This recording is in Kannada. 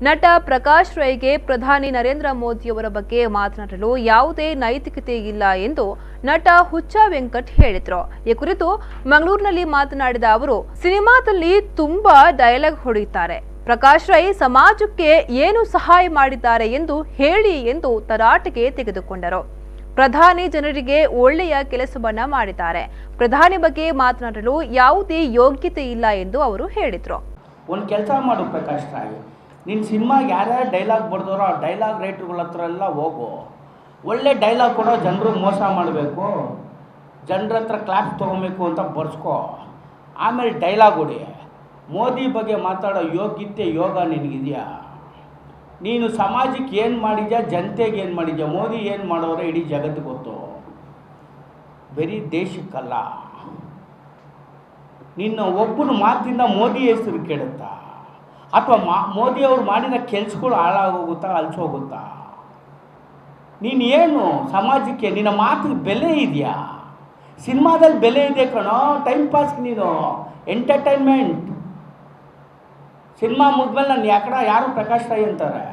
ನಟ ಪ್ರಕಾಶ್ ರೈಗೆ ಪ್ರಧಾನಿ ನರೇಂದ್ರ ಮೋದಿಯವರ ಬಗ್ಗೆ ಮಾತನಾಡಲು ಯಾವುದೇ ನೈತಿಕತೆ ಇಲ್ಲ ಎಂದು ನಟ ಹುಚ್ಚ ವೆಂಕಟ್ ಹೇಳಿದ್ರು. ಈ ಕುರಿತು ಮಂಗಳೂರಿನಲ್ಲಿ ಮಾತನಾಡಿದ ಅವರು, ಸಿನಿಮಾದಲ್ಲಿ ತುಂಬಾ ಡೈಲಾಗ್ ಹೊಡೆಯುತ್ತಾರೆ. ಪ್ರಕಾಶ್ ರೈ ಸಮಾಜಕ್ಕೆ ಏನು ಸಹಾಯ ಮಾಡಿದ್ದಾರೆ ಎಂದು ಹೇಳಿ ಎಂದು ತರಾಟೆಗೆ ತೆಗೆದುಕೊಂಡರು. ಪ್ರಧಾನಿ ಜನರಿಗೆ ಒಳ್ಳೆಯ ಕೆಲಸವನ್ನ ಮಾಡಿದ್ದಾರೆ. ಪ್ರಧಾನಿ ಬಗ್ಗೆ ಮಾತನಾಡಲು ಯಾವುದೇ ಯೋಗ್ಯತೆ ಇಲ್ಲ ಎಂದು ಅವರು ಹೇಳಿದ್ರು. ಒಂದು ಕೆಲಸ ಮಾಡು ಪ್ರಕಾಶ್ ರಾಯ್, ನಿನ್ನ ಸಿನಿಮಾಗೆ ಯಾರ್ಯಾರು ಡೈಲಾಗ್ ಬರೆದರೋ ಆ ಡೈಲಾಗ್ ರೈಟ್ರುಗಳ ಹತ್ರ ಎಲ್ಲ ಹೋಗು. ಒಳ್ಳೆ ಡೈಲಾಗ್ ಕೊಡೋ ಜನರು ಮೋಸ ಮಾಡಬೇಕು, ಜನರ ಹತ್ರ ಕ್ಲಾಪ್ಸ್ ತೊಗೊಬೇಕು ಅಂತ ಬರ್ಸ್ಕೊ. ಆಮೇಲೆ ಡೈಲಾಗ್ ಹೊಡಿ. ಮೋದಿ ಬಗ್ಗೆ ಮಾತಾಡೋ ಯೋಗ್ಯತೆ ಯೋಗ ನಿನಗಿದೆಯಾ? ನೀನು ಸಮಾಜಕ್ಕೆ ಏನು ಮಾಡಿದ್ಯಾ, ಜನತೆಗೆ ಏನು ಮಾಡಿದ್ಯಾ? ಮೋದಿ ಏನು ಮಾಡೋರೆ ಇಡೀ ಜಗತ್ತು ಗೊತ್ತು, ಬರೀ ದೇಶಕ್ಕಲ್ಲ. ನಿನ್ನ ಒಬ್ಬನ ಮಾತಿಂದ ಮೋದಿ ಹೆಸರು ಕೇಳುತ್ತಾ ಅಥವಾ ಮೋದಿಯವ್ರು ಮಾಡಿದ ಕೆಲಸಗಳು ಹಾಳಾಗೋಗುತ್ತಾ, ಅಲ್ಸೋಗುತ್ತಾ? ನೀನು ಏನು ಸಮಾಜಕ್ಕೆ ನಿನ್ನ ಮಾತಿಗೆ ಬೆಲೆ ಇದೆಯಾ? ಸಿನಿಮಾದಲ್ಲಿ ಬೆಲೆ ಇದೆ ಕಣೋ, ಟೈಮ್ ಪಾಸ್ಗೆ ನೀನು ಎಂಟರ್ಟೈನ್ಮೆಂಟ್. ಸಿನಿಮಾ ಮುಗಿದ್ಮೇಲೆ ನಾನು ಯಾರು ಪ್ರಕಾಶ್ ರೈ ಅಂತಾರೆ.